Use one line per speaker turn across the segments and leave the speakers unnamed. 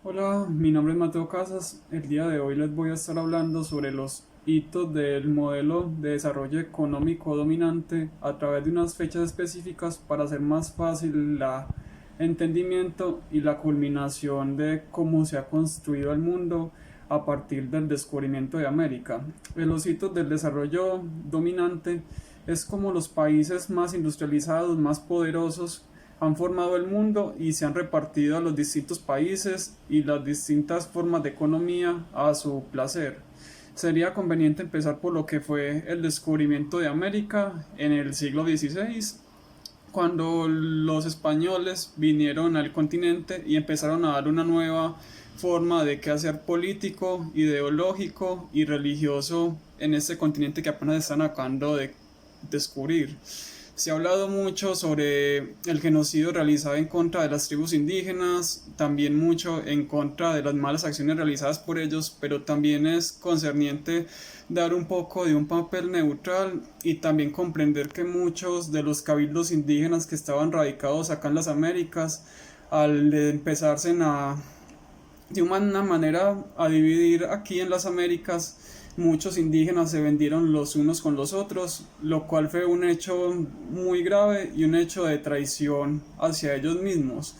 Hola, mi nombre es Mateo Casas. El día de hoy les voy a estar hablando sobre los hitos del modelo de desarrollo económico dominante a través de unas fechas específicas para hacer más fácil la entendimiento y la culminación de cómo se ha construido el mundo a partir del descubrimiento de América. Los hitos del desarrollo dominante es como los países más industrializados, más poderosos, han formado el mundo y se han repartido a los distintos países y las distintas formas de economía a su placer. Sería conveniente empezar por lo que fue el descubrimiento de América en el siglo XVI, cuando los españoles vinieron al continente y empezaron a dar una nueva forma de qué hacer político, ideológico y religioso en este continente que apenas están acabando de descubrir. Se ha hablado mucho sobre el genocidio realizado en contra de las tribus indígenas, también mucho en contra de las malas acciones realizadas por ellos, pero también es concerniente dar un poco de un papel neutral y también comprender que muchos de los cabildos indígenas que estaban radicados acá en las Américas, al empezarse de una manera a dividir aquí en las Américas, muchos indígenas se vendieron los unos con los otros, lo cual fue un hecho muy grave y un hecho de traición hacia ellos mismos.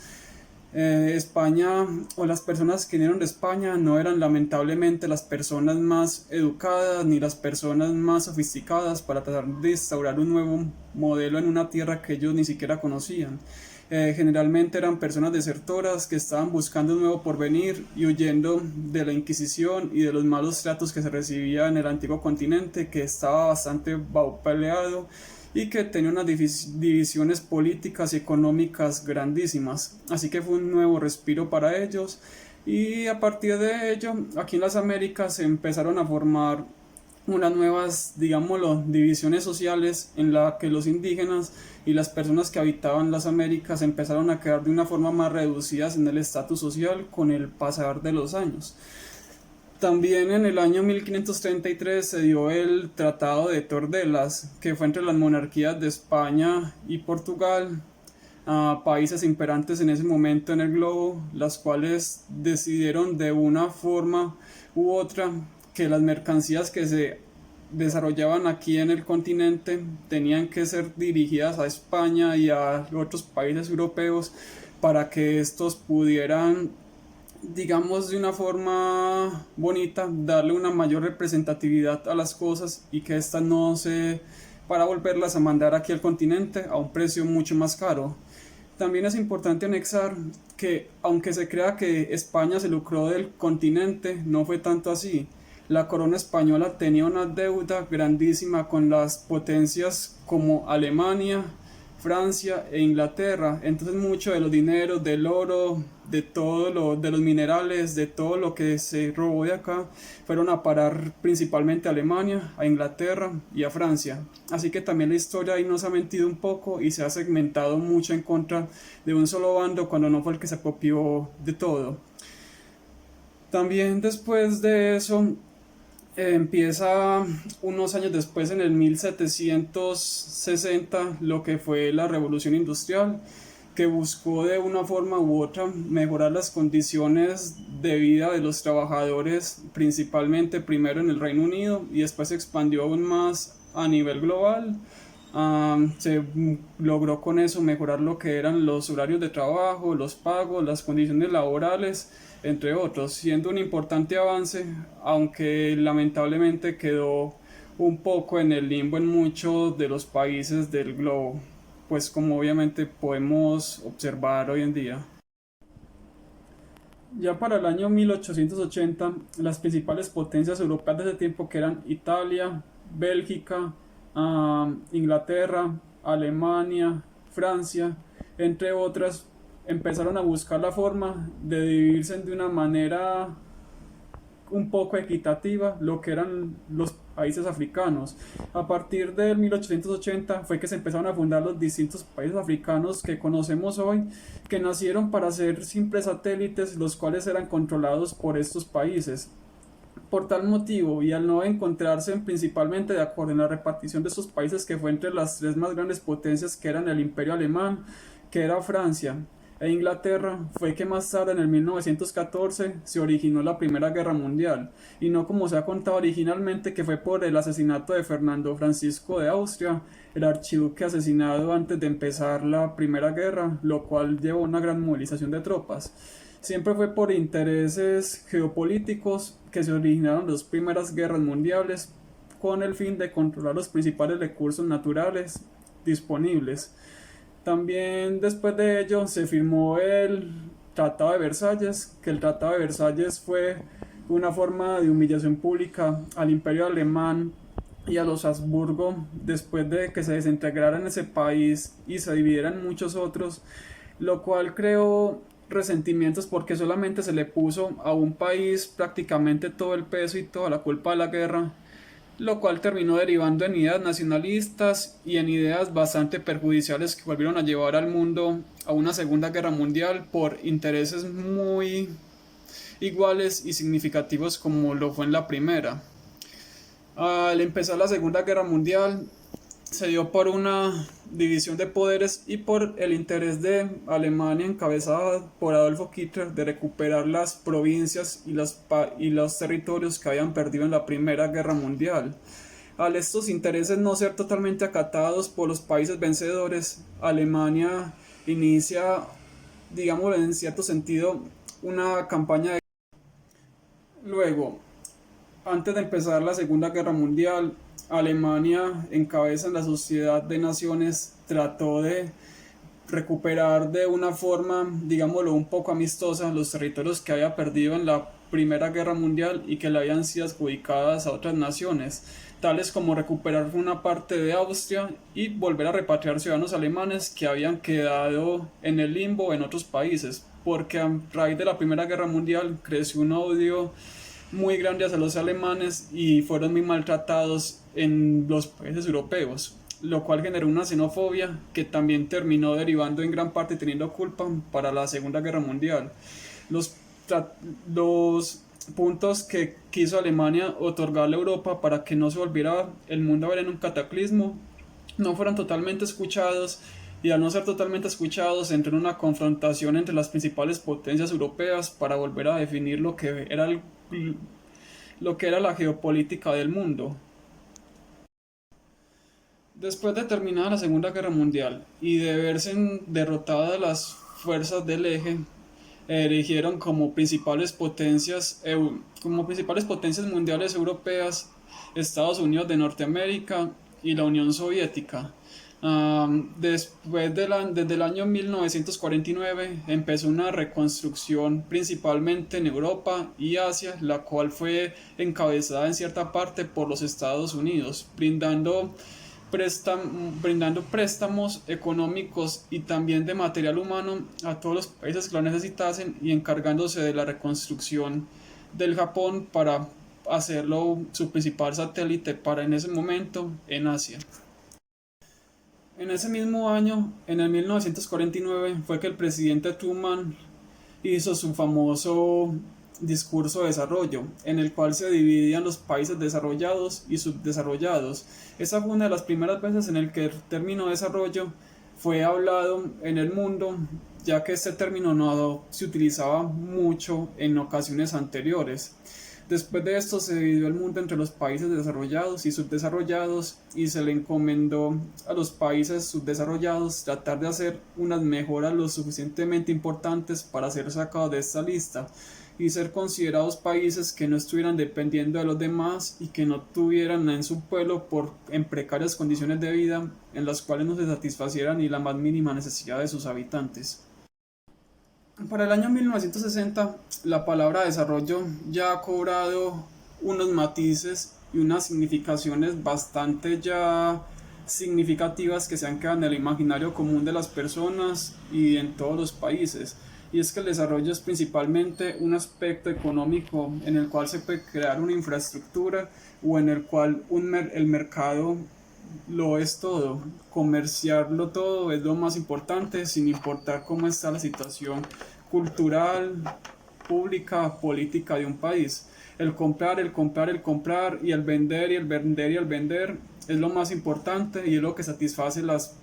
España o las personas que vinieron de España no eran lamentablemente las personas más educadas ni las personas más sofisticadas para tratar de instaurar un nuevo modelo en una tierra que ellos ni siquiera conocían. Generalmente eran personas desertoras que estaban buscando un nuevo porvenir y huyendo de la Inquisición y de los malos tratos que se recibía en el antiguo continente, que estaba bastante peleado y que tenía unas divisiones políticas y económicas grandísimas. Así que fue un nuevo respiro para ellos y a partir de ello aquí en las Américas se empezaron a formar unas nuevas, digámoslo, divisiones sociales en la que los indígenas y las personas que habitaban las Américas empezaron a quedar de una forma más reducidas en el estatus social con el pasar de los años. También en el año 1533 se dio el Tratado de Tordelas, que fue entre las monarquías de España y Portugal, países imperantes en ese momento en el globo, las cuales decidieron de una forma u otra que las mercancías que se desarrollaban aquí en el continente tenían que ser dirigidas a España y a otros países europeos para que estos pudieran, digamos de una forma bonita, darle una mayor representatividad a las cosas y que estas no se, para volverlas a mandar aquí al continente a un precio mucho más caro. También es importante anexar que aunque se crea que España se lucró del continente, no fue tanto así. La corona española tenía una deuda grandísima con las potencias como Alemania, Francia e Inglaterra. Entonces mucho de los dineros, del oro, de los minerales, de todo lo que se robó de acá, fueron a parar principalmente a Alemania, a Inglaterra y a Francia. Así que también la historia ahí nos ha mentido un poco y se ha segmentado mucho en contra de un solo bando cuando no fue el que se apropió de todo. También después de eso empieza unos años después, en el 1760, lo que fue la revolución industrial, que buscó de una forma u otra mejorar las condiciones de vida de los trabajadores, principalmente primero en el Reino Unido y después se expandió aún más a nivel global. Se logró con eso mejorar lo que eran los horarios de trabajo, los pagos, las condiciones laborales, entre otros, siendo un importante avance, aunque lamentablemente quedó un poco en el limbo en muchos de los países del globo, pues como obviamente podemos observar hoy en día. Ya para el año 1880, las principales potencias europeas de ese tiempo, que eran Italia, Bélgica, Inglaterra, Alemania, Francia, entre otras, empezaron a buscar la forma de dividirse de una manera un poco equitativa lo que eran los países africanos. A partir del 1880 fue que se empezaron a fundar los distintos países africanos que conocemos hoy, que nacieron para ser simples satélites, los cuales eran controlados por estos países. Por tal motivo, y al no encontrarse principalmente de acuerdo en la repartición de estos países, que fue entre las tres más grandes potencias, que eran el Imperio Alemán, que era Francia, e Inglaterra fue que más tarde, en el 1914, se originó la Primera Guerra Mundial, y no como se ha contado originalmente que fue por el asesinato de Fernando Francisco de Austria, el archiduque asesinado antes de empezar la Primera Guerra, lo cual llevó a una gran movilización de tropas. Siempre fue por intereses geopolíticos que se originaron las primeras guerras mundiales con el fin de controlar los principales recursos naturales disponibles. También después de ello se firmó el Tratado de Versalles, que el Tratado de Versalles fue una forma de humillación pública al Imperio Alemán y a los Habsburgo después de que se desintegraran ese país y se dividieran muchos otros, lo cual creó resentimientos porque solamente se le puso a un país prácticamente todo el peso y toda la culpa de la guerra, lo cual terminó derivando en ideas nacionalistas y en ideas bastante perjudiciales que volvieron a llevar al mundo a una Segunda Guerra Mundial por intereses muy iguales y significativos como lo fue en la primera. Al empezar la Segunda Guerra Mundial se dio por una división de poderes y por el interés de Alemania encabezada por Adolfo Hitler de recuperar las provincias y los territorios que habían perdido en la Primera Guerra Mundial. Al estos intereses no ser totalmente acatados por los países vencedores, Alemania inicia, digamos en cierto sentido, una campaña de... Luego, antes de empezar la Segunda Guerra Mundial, Alemania, en cabeza en la Sociedad de Naciones, trató de recuperar de una forma, digámoslo, un poco amistosa los territorios que había perdido en la Primera Guerra Mundial y que le habían sido adjudicadas a otras naciones, tales como recuperar una parte de Austria y volver a repatriar ciudadanos alemanes que habían quedado en el limbo en otros países, porque a raíz de la Primera Guerra Mundial creció un odio muy grande hacia los alemanes y fueron muy maltratados en los países europeos, lo cual generó una xenofobia que también terminó derivando en gran parte teniendo culpa para la Segunda Guerra Mundial. Los, los puntos que quiso Alemania otorgarle a Europa para que no se volviera el mundo a ver en un cataclismo no fueron totalmente escuchados, y al no ser totalmente escuchados entró en una confrontación entre las principales potencias europeas para volver a definir lo que era la geopolítica del mundo. Después de terminada la Segunda Guerra Mundial y de verse derrotadas las fuerzas del eje, erigieron como principales potencias mundiales europeas Estados Unidos de Norteamérica y la Unión Soviética. Desde el año 1949 empezó una reconstrucción principalmente en Europa y Asia, la cual fue encabezada en cierta parte por los Estados Unidos, brindando préstamos económicos y también de material humano a todos los países que lo necesitasen y encargándose de la reconstrucción del Japón para hacerlo su principal satélite para en ese momento en Asia. En ese mismo año, en el 1949, fue que el presidente Truman hizo su famoso discurso de desarrollo, en el cual se dividían los países desarrollados y subdesarrollados. Esa fue una de las primeras veces en el que el término desarrollo fue hablado en el mundo, ya que este término no se utilizaba mucho en ocasiones anteriores. Después de esto se dividió el mundo entre los países desarrollados y subdesarrollados y se le encomendó a los países subdesarrollados tratar de hacer unas mejoras lo suficientemente importantes para ser sacados de esta lista y ser considerados países que no estuvieran dependiendo de los demás y que no tuvieran en su pueblo en precarias condiciones de vida en las cuales no se satisfaciera ni la más mínima necesidad de sus habitantes. Para el año 1960, la palabra desarrollo ya ha cobrado unos matices y unas significaciones bastante ya significativas que se han quedado en el imaginario común de las personas y en todos los países. Y es que el desarrollo es principalmente un aspecto económico en el cual se puede crear una infraestructura o en el cual el mercado lo es todo. Comerciarlo todo es lo más importante, sin importar cómo está la situación cultural, pública, política de un país. El comprar, el comprar, el comprar y el vender es lo más importante y es lo que satisface las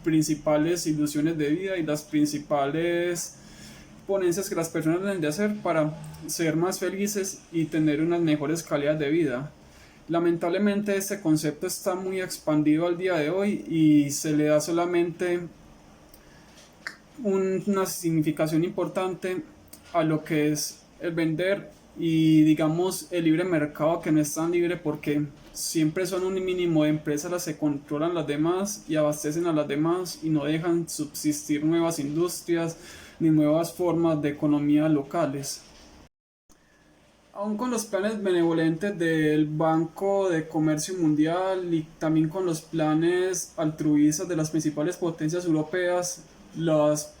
principales ilusiones de vida y las principales ponencias que las personas deben de hacer para ser más felices y tener unas mejores calidades de vida. Lamentablemente este concepto está muy expandido al día de hoy y se le da solamente una significación importante a lo que es el vender y digamos el libre mercado, que no es tan libre porque siempre son un mínimo de empresas las que controlan las demás y abastecen a las demás y no dejan subsistir nuevas industrias ni nuevas formas de economía locales. Aún con los planes benevolentes del Banco de Comercio Mundial y también con los planes altruistas de las principales potencias europeas, las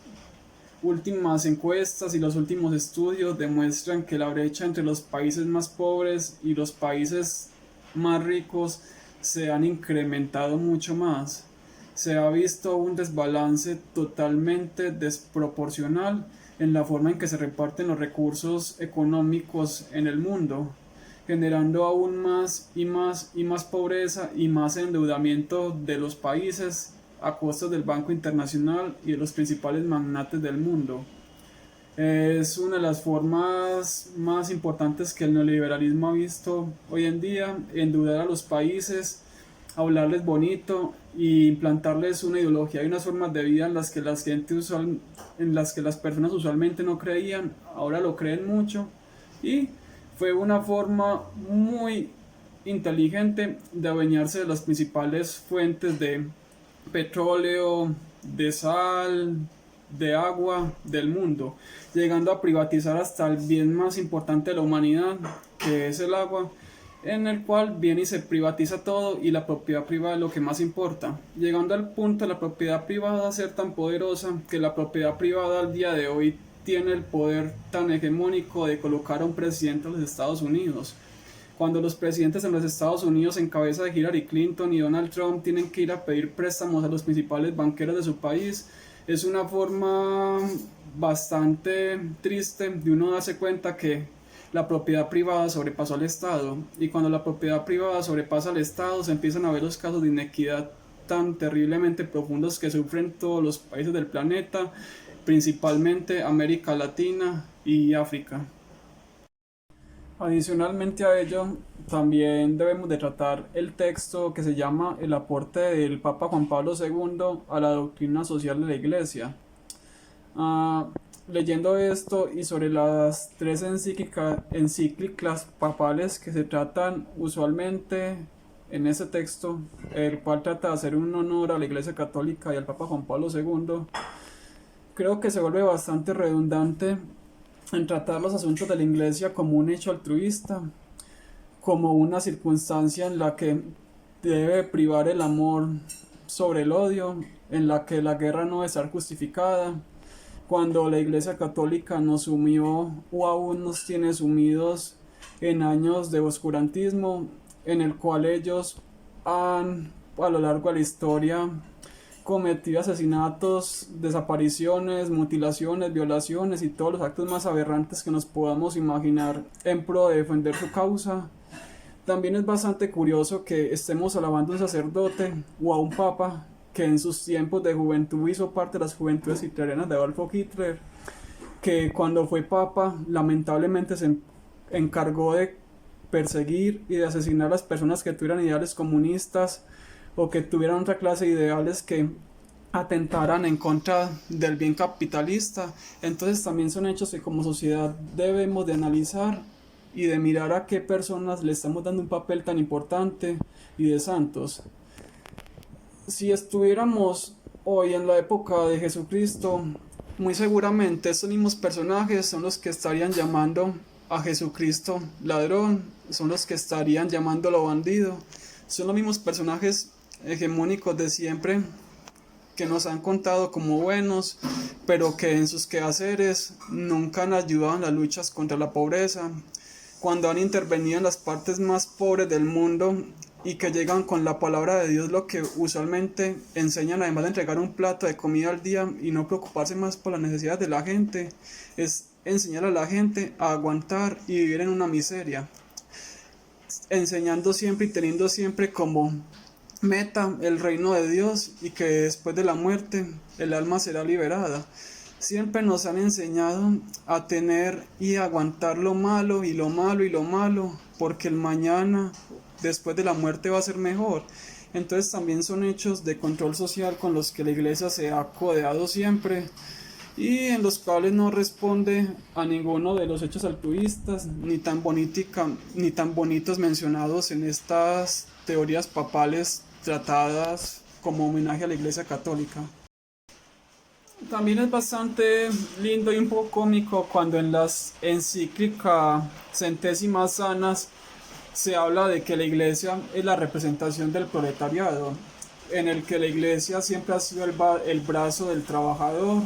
últimas encuestas y los últimos estudios demuestran que la brecha entre los países más pobres y los países más ricos se han incrementado mucho más. Se ha visto un desbalance totalmente desproporcional en la forma en que se reparten los recursos económicos en el mundo, generando aún más y más y más pobreza y más endeudamiento de los países a costas del Banco Internacional y de los principales magnates del mundo. Es una de las formas más importantes que el neoliberalismo ha visto hoy en día: endeudar a los países, hablarles bonito y implantarles una ideología y unas formas de vida en las que en las que las personas usualmente no creían, ahora lo creen mucho, y fue una forma muy inteligente de adueñarse de las principales fuentes de petróleo, de sal, de agua del mundo, llegando a privatizar hasta el bien más importante de la humanidad, que es el agua, en el cual viene y se privatiza todo y la propiedad privada es lo que más importa, llegando al punto de la propiedad privada a ser tan poderosa que la propiedad privada al día de hoy tiene el poder tan hegemónico de colocar a un presidente de los Estados Unidos. Cuando los presidentes en los Estados Unidos, en cabeza de Hillary Clinton y Donald Trump, tienen que ir a pedir préstamos a los principales banqueros de su país, es una forma bastante triste de uno darse cuenta que la propiedad privada sobrepasó al Estado, y cuando la propiedad privada sobrepasa al Estado se empiezan a ver los casos de inequidad tan terriblemente profundos que sufren todos los países del planeta, principalmente América Latina y África. Adicionalmente a ello, también debemos de tratar el texto que se llama El aporte del Papa Juan Pablo II a la doctrina social de la Iglesia. Ah, Leyendo esto y sobre las tres encíclicas papales que se tratan usualmente en ese texto, el cual trata de hacer un honor a la Iglesia Católica y al Papa Juan Pablo II, creo que se vuelve bastante redundante en tratar los asuntos de la Iglesia como un hecho altruista, como una circunstancia en la que debe privar el amor sobre el odio, en la que la guerra no debe estar justificada, cuando la Iglesia Católica nos sumió o aún nos tiene sumidos en años de oscurantismo, en el cual ellos han a lo largo de la historia cometido asesinatos, desapariciones, mutilaciones, violaciones y todos los actos más aberrantes que nos podamos imaginar en pro de defender su causa. También es bastante curioso que estemos alabando a un sacerdote o a un papa que en sus tiempos de juventud hizo parte de las juventudes hitlerianas de Adolfo Hitler, que cuando fue papa lamentablemente se encargó de perseguir y de asesinar a las personas que tuvieran ideales comunistas o que tuvieran otra clase de ideales que atentaran en contra del bien capitalista. Entonces también son hechos que como sociedad debemos de analizar y de mirar a qué personas le estamos dando un papel tan importante y de santos. Si estuviéramos hoy en la época de Jesucristo, muy seguramente estos mismos personajes son los que estarían llamando a Jesucristo ladrón, son los que estarían llamándolo bandido, son los mismos personajes hegemónicos de siempre que nos han contado como buenos, pero que en sus quehaceres nunca han ayudado en las luchas contra la pobreza, cuando han intervenido en las partes más pobres del mundo y que llegan con la palabra de Dios, lo que usualmente enseñan, además de entregar un plato de comida al día y no preocuparse más por las necesidades de la gente, es enseñar a la gente a aguantar y vivir en una miseria, enseñando siempre y teniendo siempre como meta el reino de Dios y que después de la muerte el alma será liberada. Siempre nos han enseñado a tener y aguantar lo malo y lo malo y lo malo, porque el mañana, después de la muerte, va a ser mejor. Entonces también son hechos de control social con los que la iglesia se ha codeado siempre y en los cuales no responde a ninguno de los hechos altruistas ni tan bonitos mencionados en estas teorías papales tratadas como homenaje a la Iglesia Católica. También es bastante lindo y un poco cómico cuando en las encíclicas centésimas sanas se habla de que la iglesia es la representación del proletariado, en el que la iglesia siempre ha sido el brazo del trabajador,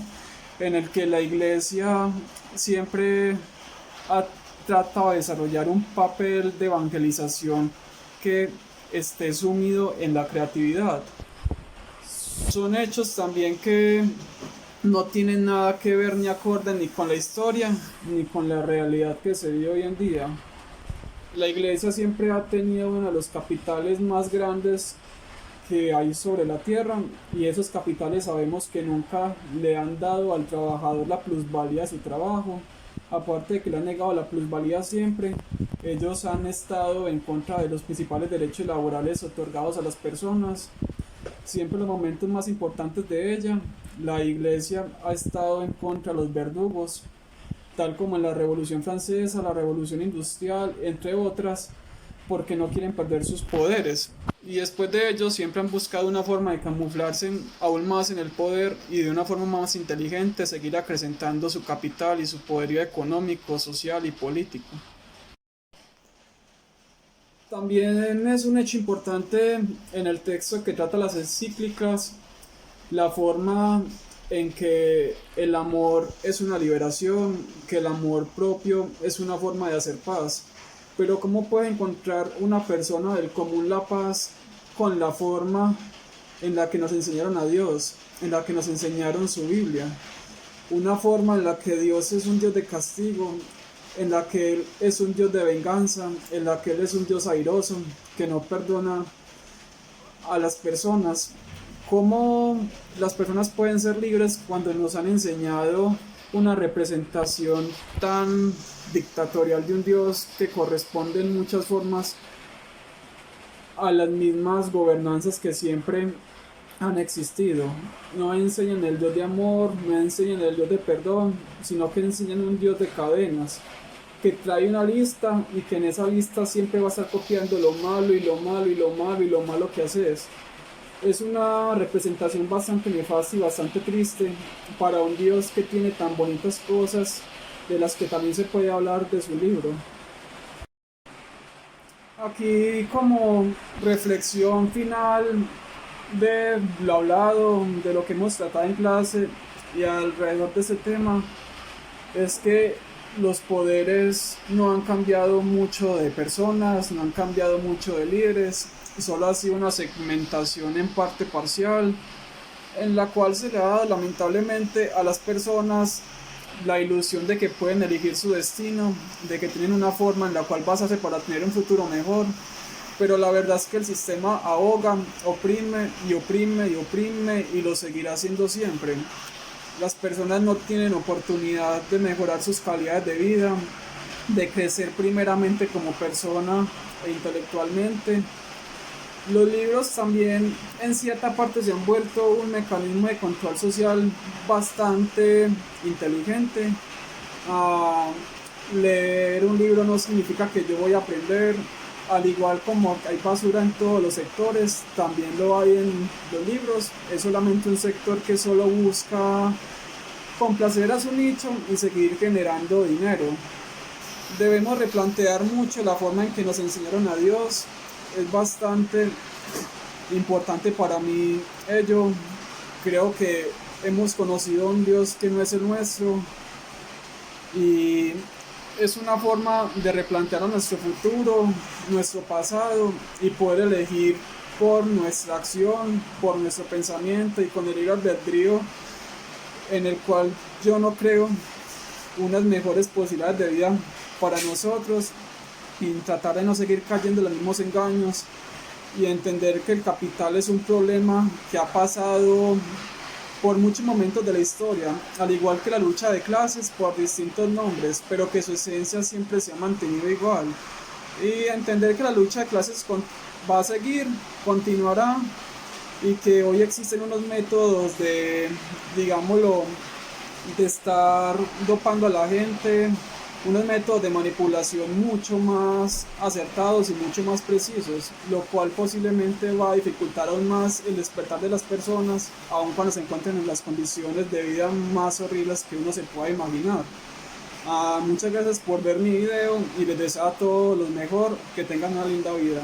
en el que la iglesia siempre ha tratado de desarrollar un papel de evangelización que esté sumido en la creatividad. Son hechos también que no tienen nada que ver ni acorde ni con la historia ni con la realidad que se vive hoy en día. La iglesia siempre ha tenido uno de los capitales más grandes que hay sobre la tierra, y esos capitales sabemos que nunca le han dado al trabajador la plusvalía de su trabajo. Aparte de que le han negado la plusvalía siempre, ellos han estado en contra de los principales derechos laborales otorgados a las personas. Siempre en los momentos más importantes de ella, la iglesia ha estado en contra de los verdugos, tal como en la Revolución Francesa, la Revolución Industrial, entre otras, porque no quieren perder sus poderes. Y después de ello siempre han buscado una forma de camuflarse aún más en el poder y de una forma más inteligente seguir acrecentando su capital y su poderío económico, social y político. También es un hecho importante en el texto que trata las encíclicas, la forma en que el amor es una liberación, que el amor propio es una forma de hacer paz. Pero ¿cómo puede encontrar una persona del común la paz con la forma en la que nos enseñaron a Dios, en la que nos enseñaron su Biblia? Una forma en la que Dios es un Dios de castigo, en la que Él es un Dios de venganza, en la que Él es un Dios airoso, que no perdona a las personas. ¿Cómo las personas pueden ser libres cuando nos han enseñado una representación tan dictatorial de un Dios que corresponde en muchas formas a las mismas gobernanzas que siempre han existido? No enseñan el Dios de amor, no enseñan el Dios de perdón, sino que enseñan un Dios de cadenas, que trae una lista y que en esa lista siempre va a estar copiando lo malo y lo malo y lo malo y lo malo que haces. Es una representación bastante nefasta y bastante triste para un Dios que tiene tan bonitas cosas de las que también se puede hablar de su libro. Aquí como reflexión final de lo hablado, de lo que hemos tratado en clase y alrededor de ese tema, es que los poderes no han cambiado mucho de personas, no han cambiado mucho de líderes, solo ha sido una segmentación en parte parcial, en la cual se le ha dado lamentablemente a las personas la ilusión de que pueden elegir su destino, de que tienen una forma en la cual basarse para tener un futuro mejor, pero la verdad es que el sistema ahoga, oprime y oprime y oprime y lo seguirá haciendo siempre. Las personas no tienen oportunidad de mejorar sus calidades de vida, de crecer primeramente como persona e intelectualmente. Los libros también en cierta parte se han vuelto un mecanismo de control social bastante inteligente. Leer un libro no significa que yo voy a aprender, al igual como hay basura en todos los sectores, también lo hay en los libros. Es solamente un sector que solo busca complacer a su nicho y seguir generando dinero. Debemos replantear mucho la forma en que nos enseñaron a Dios. Es bastante importante para mí ello. Creo que hemos conocido un Dios que no es el nuestro y es una forma de replantear nuestro futuro, nuestro pasado y poder elegir por nuestra acción, por nuestro pensamiento y con el libre albedrío, en el cual yo no creo unas mejores posibilidades de vida para nosotros, y tratar de no seguir cayendo en los mismos engaños y entender que el capital es un problema que ha pasado por muchos momentos de la historia, al igual que la lucha de clases por distintos nombres, pero que su esencia siempre se ha mantenido igual. Y entender que la lucha de clases va a seguir, continuará, y que hoy existen unos métodos de, digámoslo, de estar dopando a la gente, unos métodos de manipulación mucho más acertados y mucho más precisos, lo cual posiblemente va a dificultar aún más el despertar de las personas, aun cuando se encuentren en las condiciones de vida más horribles que uno se pueda imaginar. Muchas gracias por ver mi video y les deseo a todos lo mejor, que tengan una linda vida.